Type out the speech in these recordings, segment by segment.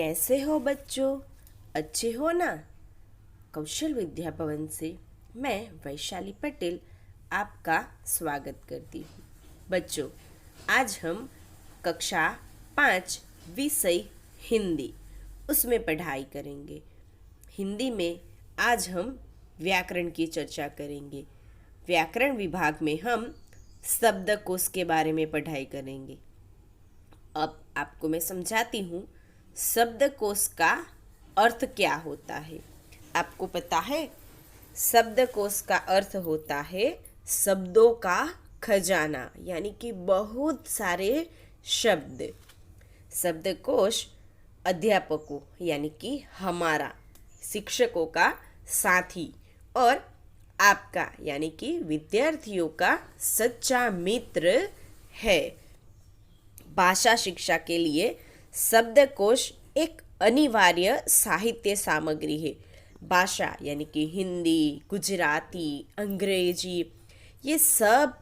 कैसे हो बच्चों? अच्छे हो ना? कौशल विद्या भवन से मैं वैशाली पटेल आपका स्वागत करती हूँ। बच्चों, आज हम कक्षा 5 विषय हिंदी उसमें पढ़ाई करेंगे। हिंदी में आज हम व्याकरण की चर्चा करेंगे। व्याकरण विभाग में हम शब्दकोश के बारे में पढ़ाई करेंगे। अब आपको मैं समझाती हूँ शब्दकोश का अर्थ क्या होता है। आपको पता है शब्दकोश का अर्थ होता है शब्दों का खजाना, यानी कि बहुत सारे शब्द। शब्दकोश अध्यापकों यानी कि हमारा शिक्षकों का साथी और आपका यानी कि विद्यार्थियों का सच्चा मित्र है। भाषा शिक्षा के लिए शब्दकोश एक अनिवार्य साहित्य सामग्री है। भाषा यानी कि हिंदी, गुजराती, अंग्रेजी, ये सब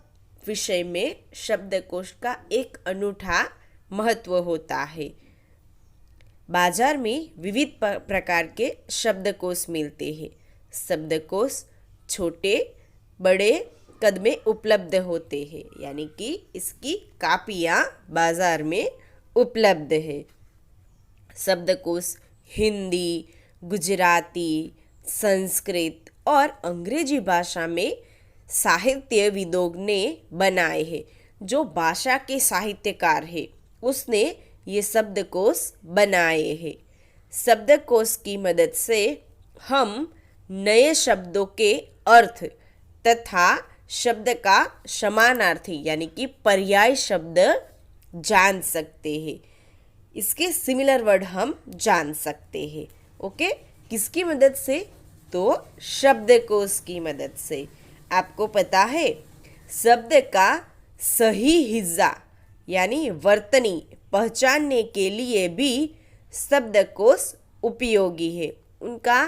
विषय में शब्दकोश का एक अनूठा महत्व होता है। बाजार में विविध प्रकार के शब्दकोश मिलते हैं। शब्दकोश छोटे बड़े कद में उपलब्ध होते हैं, यानी कि इसकी कापियाँ बाजार में उपलब्ध है। शब्दकोश हिंदी, गुजराती, संस्कृत और अंग्रेजी भाषा में साहित्यविदों ने बनाए हैं। जो भाषा के साहित्यकार है उसने ये शब्दकोश बनाए हैं। शब्दकोश की मदद से हम नए शब्दों के अर्थ तथा शब्द का समानार्थी यानी कि पर्याय शब्द जान सकते हैं। इसके सिमिलर वर्ड हम जान सकते हैं। ओके, किसकी मदद से? तो शब्दकोश की मदद से। आपको पता है शब्द का सही हिस्सा यानी वर्तनी पहचानने के लिए भी शब्दकोश उपयोगी है। उनका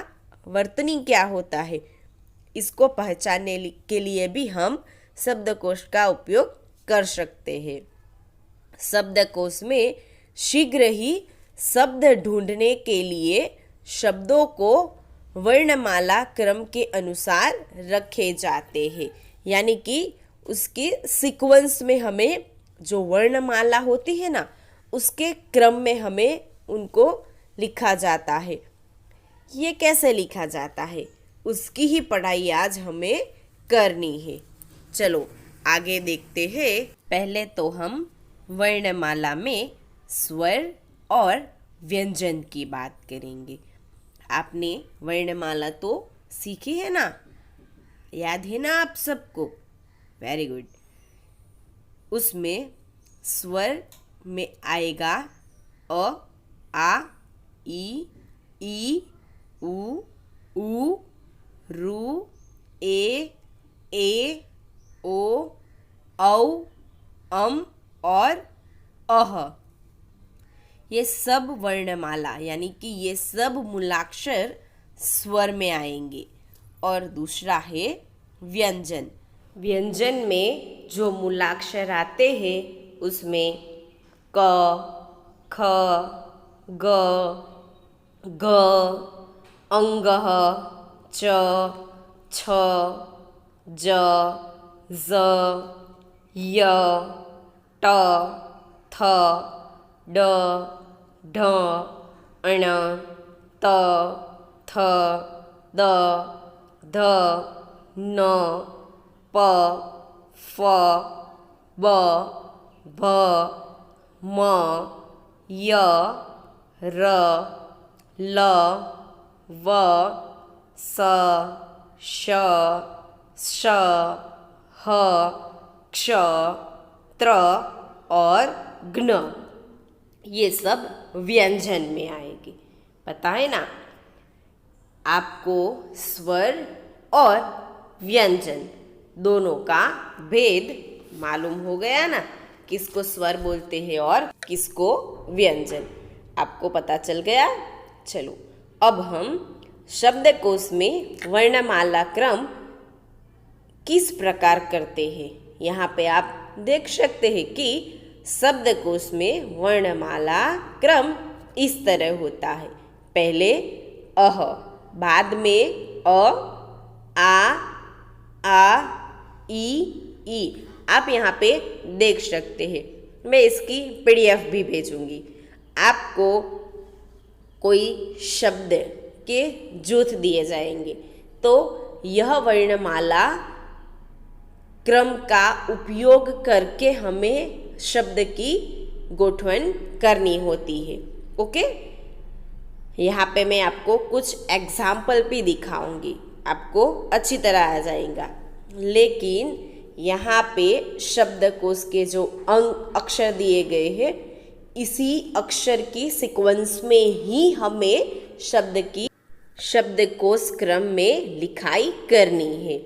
वर्तनी क्या होता है, इसको पहचानने के लिए भी हम शब्दकोश का उपयोग कर सकते हैं। शब्दकोश में शीघ्र ही शब्द ढूंढने के लिए शब्दों को वर्णमाला क्रम के अनुसार रखे जाते हैं, यानी कि उसके सीक्वेंस में हमें जो वर्णमाला होती है ना, उसके क्रम में हमें उनको लिखा जाता है। ये कैसे लिखा जाता है उसकी ही पढ़ाई आज हमें करनी है। चलो आगे देखते हैं। पहले तो हम वर्णमाला में स्वर और व्यंजन की बात करेंगे। आपने वर्णमाला तो सीखी है ना, याद है ना आप सबको? Very good. उसमें स्वर में आएगा अ, आ, ई, उ, रू, ए, ओ, औ, और अह। ये सब वर्णमाला यानी कि ये सब मूलाक्षर स्वर में आएंगे। और दूसरा है व्यंजन। व्यंजन में जो मूलाक्षर आते हैं उसमें क, ख, ग, घ, अंगः, च, छ, ज, ज़, य, ट, थ, ड, ढ, अण, त, थ, द, ध, न, प, फ, ब, भ, म, य, र, ल, व, स, श, श, ह, क्ष, त्र और घ्न। ये सब व्यंजन में आएगी। पता है ना आपको? स्वर और व्यंजन दोनों का भेद मालूम हो गया ना, किसको स्वर बोलते हैं और किसको व्यंजन। आपको पता चल गया? चलो अब हम शब्दकोश में वर्णमाला क्रम किस प्रकार करते हैं। यहाँ पे आप देख सकते हैं कि शब्दकोश में वर्णमाला क्रम इस तरह होता है। पहले अह, बाद में अ, आ, ई। आप यहाँ पे देख सकते हैं। मैं इसकी PDF भी भेजूंगी। आपको कोई शब्द के जूथ दिए जाएंगे, तो यह वर्णमाला क्रम का उपयोग करके हमें शब्द की गठन करनी होती है। ओके, यहाँ पे मैं आपको कुछ एग्जाम्पल भी दिखाऊंगी, आपको अच्छी तरह आ जाएगा। लेकिन यहाँ पे शब्दकोश के जो अक्षर दिए गए हैं, इसी अक्षर की सीक्वेंस में ही हमें शब्दकोश क्रम में लिखाई करनी है।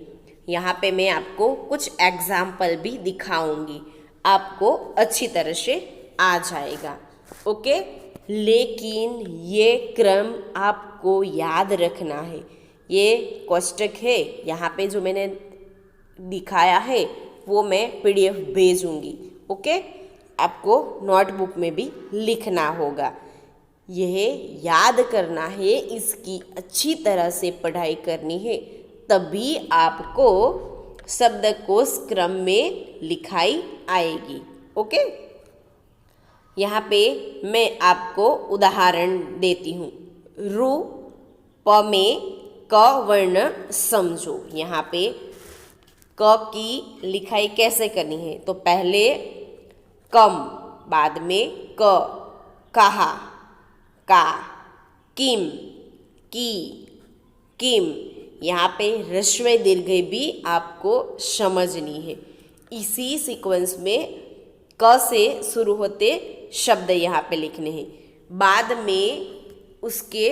यहाँ पे मैं आपको कुछ एग्जाम्पल भी दिखाऊंगी, आपको अच्छी तरह से आ जाएगा। ओके, लेकिन ये क्रम आपको याद रखना है। ये कोष्टक है, यहाँ पे जो मैंने दिखाया है वो मैं PDF भेजूंगी। ओके, आपको नोटबुक में भी लिखना होगा। यह याद करना है, इसकी अच्छी तरह से पढ़ाई करनी है, तभी आपको शब्दकोश क्रम में लिखाई आएगी। ओके, यहाँ पे मैं आपको उदाहरण देती हूँ। रु प में क वर्ण समझो। यहाँ पे क की लिखाई कैसे करनी है, तो पहले कम, बाद में क, कहा, का, किम, की, किम। यहाँ पे ह्रस्व दीर्घ भी आपको समझनी है। इसी सीक्वेंस में क से शुरू होते शब्द यहाँ पे लिखने हैं, बाद में उसके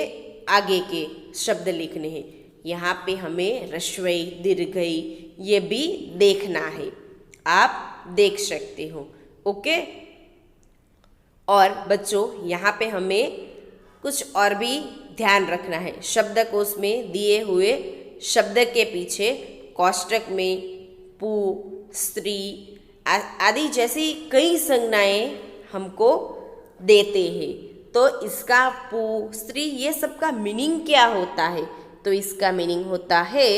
आगे के शब्द लिखने हैं। यहाँ पे हमें ह्रस्व दीर्घ ये भी देखना है, आप देख सकते हो। ओके, और बच्चों यहाँ पे हमें कुछ और भी ध्यान रखना है। शब्दकोश में दिए हुए शब्द के पीछे कोष्टक में पु, स्त्री आदि जैसी कई संज्ञाएं हमको देते हैं, तो इसका पु, स्त्री ये सब का मीनिंग क्या होता है, तो इसका मीनिंग होता है,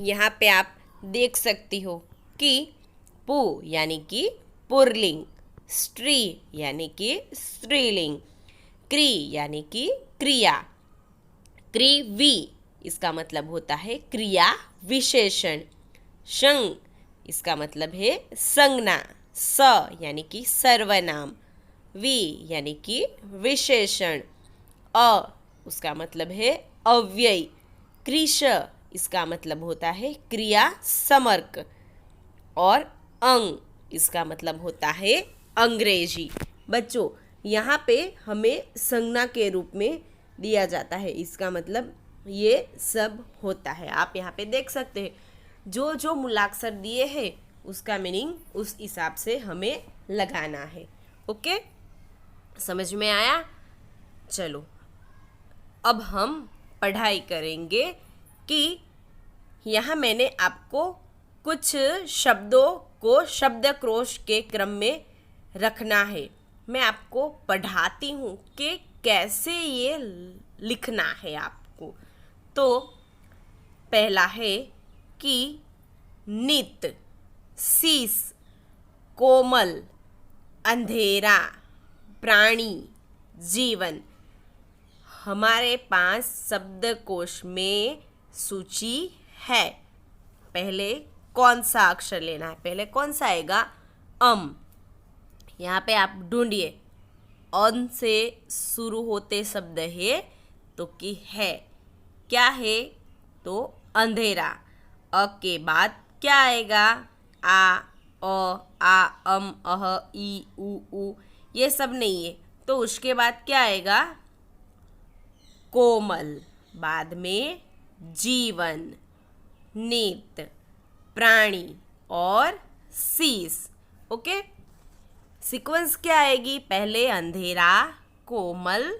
यहाँ पे आप देख सकती हो कि पु यानी कि पुरलिंग, स्त्री यानी कि स्त्रीलिंग, क्री यानी कि क्रिया, क्रिवी इसका मतलब होता है क्रिया विशेषण, शं इसका मतलब है संज्ञा, स यानी कि सर्वनाम, वि यानी कि विशेषण, अ उसका मतलब है अव्यय, कृश इसका मतलब होता है क्रिया समर्क, और अंग इसका मतलब होता है अंग्रेजी। बच्चों यहाँ पे हमें संज्ञा के रूप में दिया जाता है, इसका मतलब ये सब होता है। आप यहाँ पे देख सकते हैं जो जो मूलाक्षर दिए हैं उसका मीनिंग उस हिसाब से हमें लगाना है। ओके, समझ में आया? चलो अब हम पढ़ाई करेंगे कि यहाँ मैंने आपको कुछ शब्दों को शब्दकोश के क्रम में रखना है। मैं आपको पढ़ाती हूँ कि कैसे ये लिखना है आपको। तो पहला है कि नित, शीश, कोमल, अंधेरा, प्राणी, जीवन। हमारे पास शब्दकोश में सूची है। पहले कौन सा अक्षर लेना है? पहले कौन सा आएगा? अम। यहाँ पे आप ढूंढिए, अन से शुरू होते शब्द है तो कि है, क्या है? तो अंधेरा। अ के बाद क्या आएगा? आ, अम, अह, ई, उ, ये सब नहीं है, तो उसके बाद क्या आएगा? कोमल, बाद में जीवन, नित, प्राणी और शीश। ओके, सीक्वेंस क्या आएगी? पहले अंधेरा, कोमल,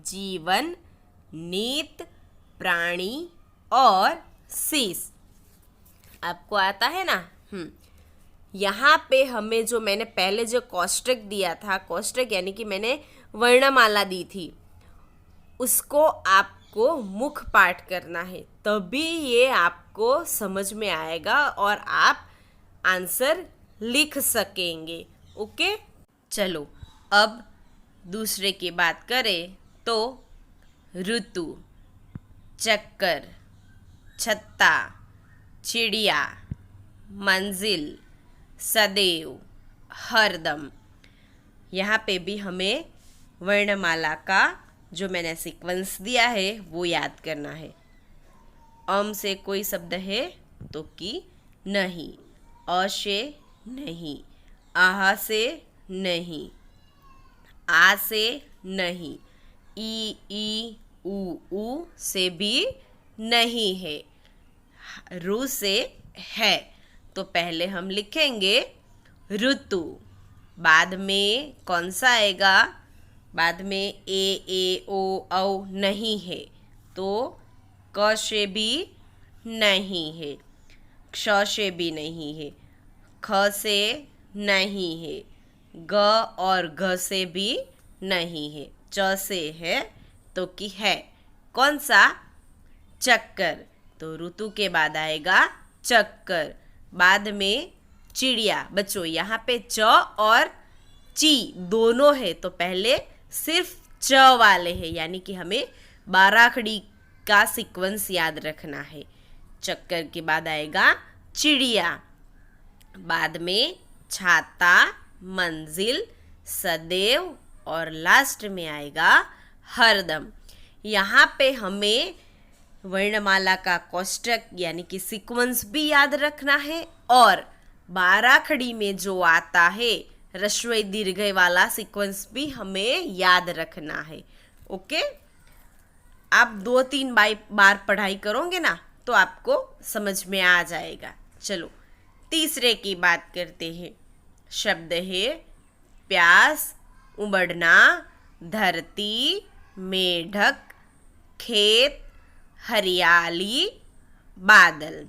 जीवन, नित, प्राणी और शीश। आपको आता है ना? यहाँ पे हमें जो मैंने पहले जो कोष्टक दिया था, कोष्टक यानी कि मैंने वर्णमाला दी थी, उसको आपको मुख पाठ करना है, तभी ये आपको समझ में आएगा और आप आंसर लिख सकेंगे। ओके, चलो अब दूसरे की बात करें तो ऋतु, चक्कर, छत्ता, चिड़िया, मंजिल, सदैव, हरदम। यहाँ पे भी हमें वर्णमाला का जो मैंने सीक्वेंस दिया है वो याद करना है। अम से कोई शब्द है तो कि नहीं, अ से नहीं, आह से नहीं, आ से नहीं, ई ऊ से भी नहीं है, रू से है। तो पहले हम लिखेंगे ऋतु, बाद में कौन सा आएगा, बाद में ए ओ औ नहीं है तो क से भी नहीं है, क्ष से भी नहीं है, ख से नहीं है, ग और घ से भी नहीं है, च से है तो कि है। कौन सा, चक्कर। तो ऋतु के बाद आएगा चक्कर, बाद में चिड़िया। बच्चों यहाँ पे च और ची दोनों है तो पहले सिर्फ च वाले हैं, यानी कि हमें 12 खड़ी का सीक्वेंस याद रखना है। चक्कर के बाद आएगा चिड़िया, बाद में छाता, मंजिल, सदैव और लास्ट में आएगा हरदम। यहाँ पे हमें वर्णमाला का कोष्टक यानी कि सीक्वेंस भी याद रखना है और 12 खड़ी में जो आता है ह्रस्व दीर्घ वाला सीक्वेंस भी हमें याद रखना है। ओके, आप 2-3 बार पढ़ाई करोगे ना तो आपको समझ में आ जाएगा। चलो तीसरे की बात करते हैं। शब्द है प्यास, उमड़ना, धरती, मेढक, खेत, हरियाली, बादल।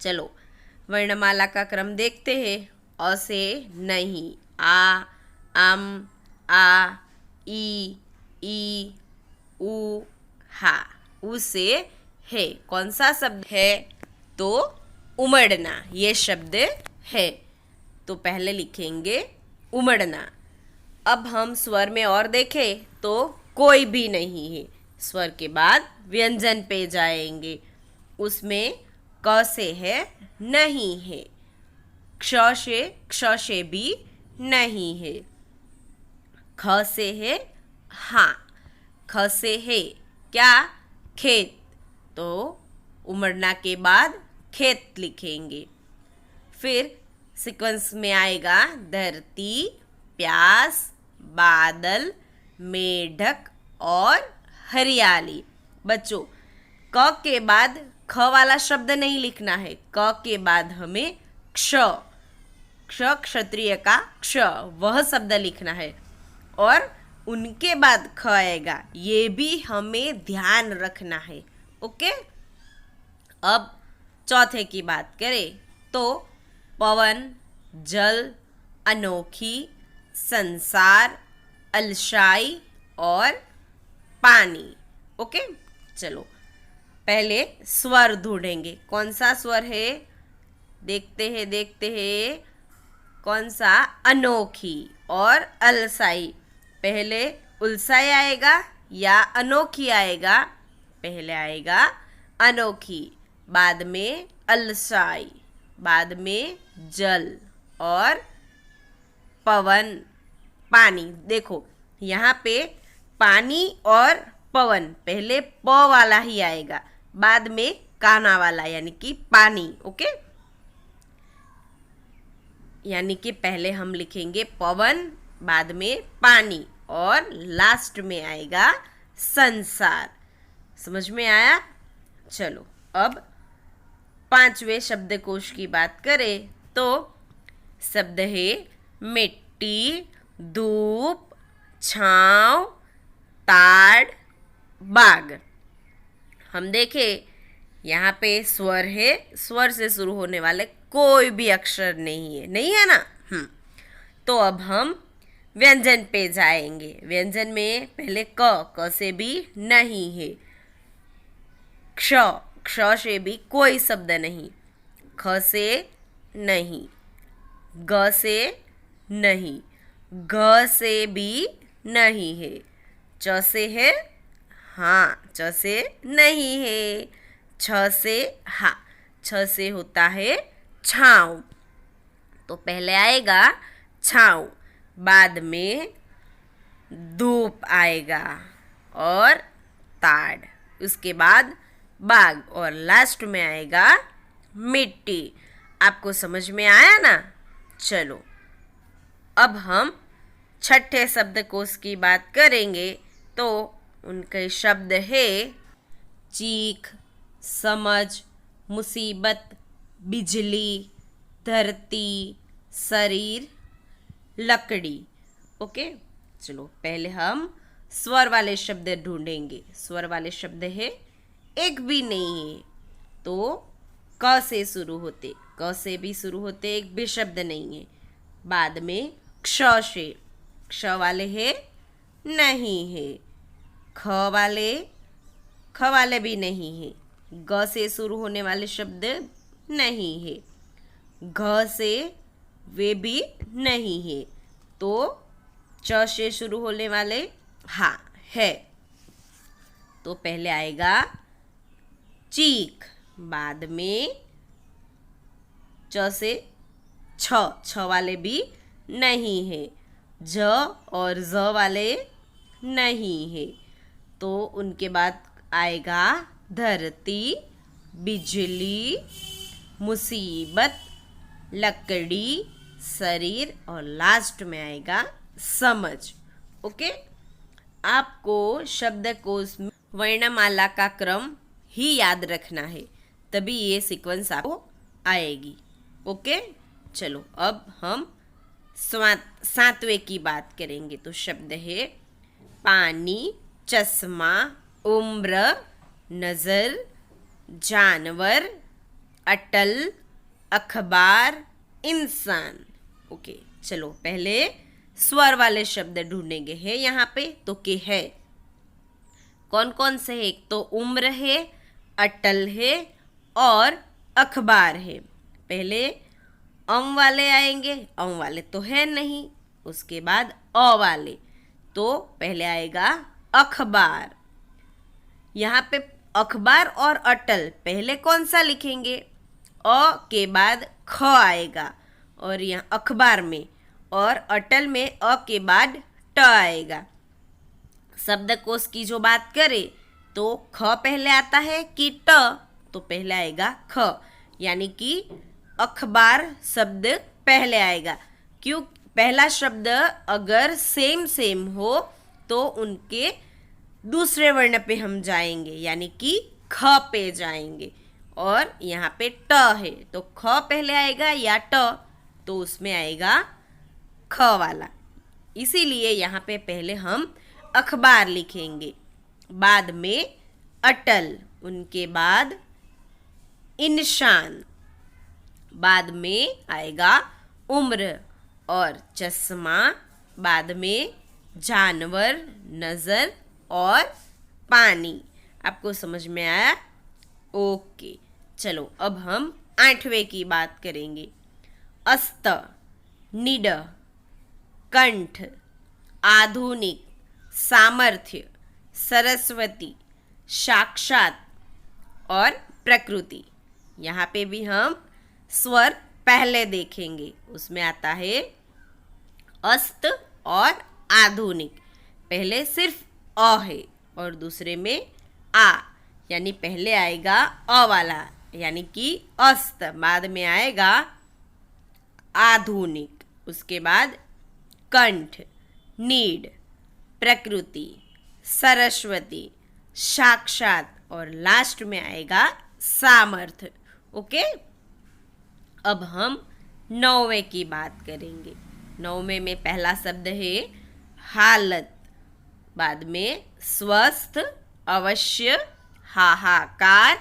चलो वर्णमाला का क्रम देखते हैं। अ से नहीं, आ, अम, आ, ई, उ, हा। उ से है, कौन सा शब्द है तो उमड़ना, ये शब्द है तो पहले लिखेंगे उमड़ना। अब हम स्वर में और देखें तो कोई भी नहीं है। स्वर के बाद व्यंजन पे जाएंगे, उसमें क से है नहीं है, क्ष से भी नहीं है, ख से है हाँ, ख से है क्या, खेत। तो उमड़ना के बाद खेत लिखेंगे। फिर सीक्वेंस में आएगा धरती, प्यास, बादल, मेढक और हरियाली। बच्चों क के बाद ख वाला शब्द नहीं लिखना है, क के बाद हमें क्ष, क्षत्रिय का क्ष वह शब्द लिखना है और उनके बाद ख आएगा, ये भी हमें ध्यान रखना है। ओके, अब चौथे की बात करें तो पवन, जल, अनोखी, संसार, अलशाई और पानी। ओके, चलो पहले स्वर ढूंढेंगे। कौन सा स्वर है, देखते हैं कौन सा, अनोखी और अलसाई। पहले उलसाई आएगा या अनोखी आएगा, पहले आएगा अनोखी, बाद में अलसाई, बाद में जल और पवन, पानी। देखो यहाँ पे पानी और पवन पहले प वाला ही आएगा, बाद में काना वाला यानी कि पानी। ओके, यानी कि पहले हम लिखेंगे पवन, बाद में पानी और लास्ट में आएगा संसार। समझ में आया? चलो अब पांचवें शब्दकोश की बात करें तो शब्द है मिट्टी, धूप, छांव, ताड़, बाग। हम देखें यहाँ पे स्वर है, स्वर से शुरू होने वाले कोई भी अक्षर नहीं है ना। तो अब हम व्यंजन पे जाएंगे। व्यंजन में पहले क से भी नहीं है। क्ष क्ष से भी कोई शब्द नहीं। ख से नहीं, ग से नहीं, घ से भी नहीं है। च से है, हाँ, च से नहीं है। छ से हाँ, छ से होता है छाँव। तो पहले आएगा छाँव, बाद में धूप आएगा और ताड़, उसके बाद बाग और लास्ट में आएगा मिट्टी। आपको समझ में आया ना? चलो अब हम छठे शब्दकोश की बात करेंगे। तो उनके शब्द है चीख, समझ, मुसीबत, बिजली, धरती, शरीर, लकड़ी। ओके, चलो पहले हम स्वर वाले शब्द ढूंढेंगे। स्वर वाले शब्द है एक भी नहीं है, तो क से शुरू होते, क से भी शुरू होते, एक भी शब्द नहीं है। बाद में क्ष से, क्ष वाले है नहीं है। ख वाले भी नहीं है। ग से शुरू होने वाले शब्द नहीं है। घ से वे भी नहीं है। तो च से शुरू होने वाले हाँ है। तो पहले आएगा चीख, बाद में च से छ वाले भी नहीं है। ज और ज वाले नहीं है। तो उनके बाद आएगा धरती, बिजली, मुसीबत, लकड़ी, शरीर और लास्ट में आएगा समझ। ओके, आपको शब्दकोश में वर्णमाला का क्रम ही याद रखना है, तभी ये सीक्वेंस आपको आएगी। ओके, चलो अब हम सातवें की बात करेंगे। तो शब्द है पानी, चश्मा, उम्र, नज़र, जानवर, अटल, अखबार, इंसान। ओके, चलो पहले स्वर वाले शब्द ढूंढेंगे। है यहाँ पे तो के है, कौन कौन से है? एक तो उम्र है, अटल है और अखबार है। पहले अम वाले आएंगे, अम वाले तो है नहीं। उसके बाद अ वाले, तो पहले आएगा अखबार। यहाँ पे अखबार और अटल, पहले कौन सा लिखेंगे? अ के बाद ख आएगा और यहाँ अखबार में, और अटल में अ के बाद ट आएगा। शब्दकोश की जो बात करें तो ख पहले आता है कि ट? तो पहले आएगा ख, यानी कि अखबार शब्द पहले आएगा। क्यों? पहला शब्द अगर सेम हो तो उनके दूसरे वर्ण पे हम जाएंगे, यानी कि ख पे जाएंगे। और यहाँ पे ट है तो ख पहले आएगा या ट? तो उसमें आएगा ख वाला। इसीलिए यहाँ पे पहले हम अखबार लिखेंगे, बाद में अटल, उनके बाद इंसान, बाद में आएगा उम्र और चश्मा, बाद में जानवर, नज़र और पानी। आपको समझ में आया? ओके, चलो अब हम आठवें की बात करेंगे। अस्त, निड, कंठ, आधुनिक, सामर्थ्य, सरस्वती, साक्षात और प्रकृति। यहाँ पे भी हम स्वर पहले देखेंगे। उसमें आता है अस्त और आधुनिक। पहले सिर्फ अ है और दूसरे में आ, यानी पहले आएगा अ वाला यानी कि अस्त, बाद में आएगा आधुनिक, उसके बाद कंठ, नीड, प्रकृति, सरस्वती, साक्षात और लास्ट में आएगा सामर्थ्य। ओके, अब हम नौवें की बात करेंगे। नौवें में पहला शब्द है हालत, बाद में स्वस्थ, अवश्य, हाहाकार,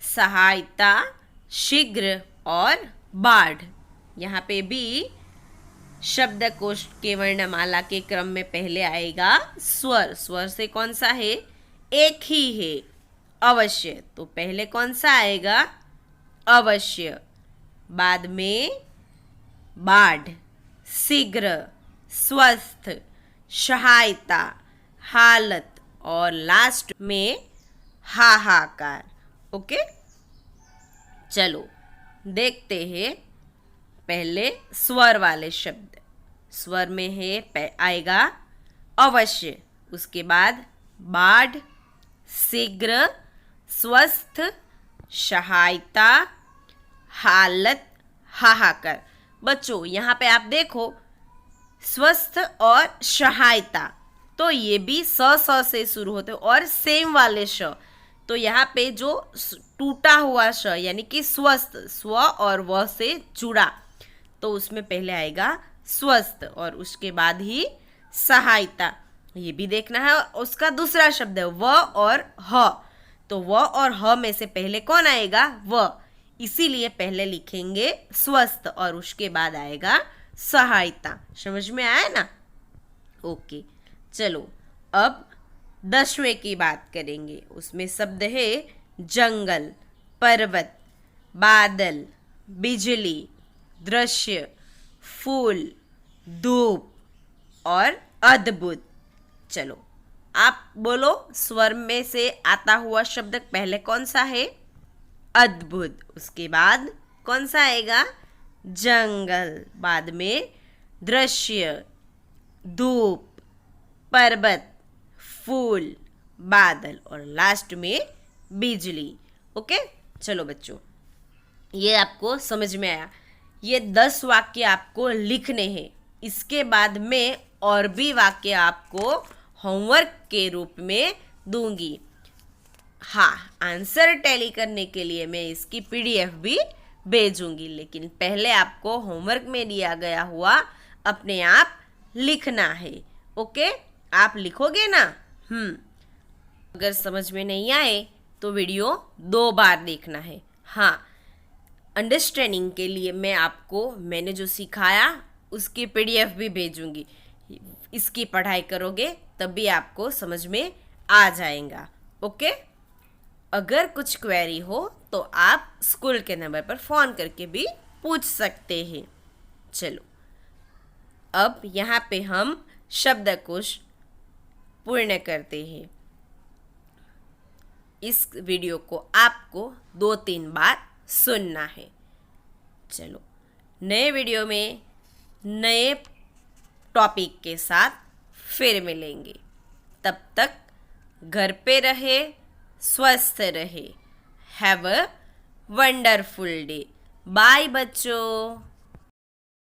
सहायता, शीघ्र और बाढ़। यहाँ पे भी शब्दकोश के वर्णमाला के क्रम में पहले आएगा स्वर। स्वर से कौन सा है? एक ही है, अवश्य। तो पहले कौन सा आएगा? अवश्य। बाद में बाढ़, शीघ्र, स्वस्थ, सहायता, हालत और लास्ट में हाहाकार। ओके, चलो देखते हैं पहले स्वर वाले शब्द। स्वर में है आएगा अवश्य, उसके बाद बाढ़, शीघ्र, स्वस्थ, सहायता, हालत, हाहाकार। बच्चों यहाँ पे आप देखो स्वस्थ और सहायता, तो ये भी स से शुरू होते और सेम वाले श। तो यहाँ पे जो टूटा हुआ श यानी कि स्वस्थ, स्व और व से जुड़ा, तो उसमें पहले आएगा स्वस्थ और उसके बाद ही सहायता। ये भी देखना है। उसका दूसरा शब्द है व और ह, तो व और ह में से पहले कौन आएगा? व। इसीलिए पहले लिखेंगे स्वस्थ और उसके बाद आएगा सहायता। समझ में आया ना? ओके, चलो अब 10वें की बात करेंगे। उसमें शब्द है जंगल, पर्वत, बादल, बिजली, दृश्य, फूल, धूप और अद्भुत। चलो आप बोलो, स्वर में से आता हुआ शब्द पहले कौन सा है? अद्भुत। उसके बाद कौन सा आएगा? जंगल। बाद में दृश्य, धूप, पर्वत, फूल, बादल और लास्ट में बिजली। ओके, चलो बच्चों ये आपको समझ में आया। ये 10 वाक्य आपको लिखने हैं। इसके बाद में और भी वाक्य आपको होमवर्क के रूप में दूंगी। हाँ, आंसर टैली करने के लिए मैं इसकी पीडीएफ भी भेजूंगी, लेकिन पहले आपको होमवर्क में दिया गया हुआ अपने आप लिखना है। ओके, आप लिखोगे ना? अगर समझ में नहीं आए तो वीडियो 2 बार देखना है। हाँ, अंडरस्टैंडिंग के लिए मैंने जो सिखाया उसकी पीडीएफ भी भेजूंगी। इसकी पढ़ाई करोगे तब भी आपको समझ में आ जाएगा। ओके, अगर कुछ क्वेरी हो तो आप स्कूल के नंबर पर फ़ोन करके भी पूछ सकते हैं। चलो अब यहाँ पे हम शब्दकोश पूर्ण करते हैं। इस वीडियो को आपको 2-3 बार सुनना है। चलो नए वीडियो में नए टॉपिक के साथ फिर मिलेंगे। तब तक घर पे रहे, स्वस्थ रहे। Have a wonderful day. Bye बच्चों।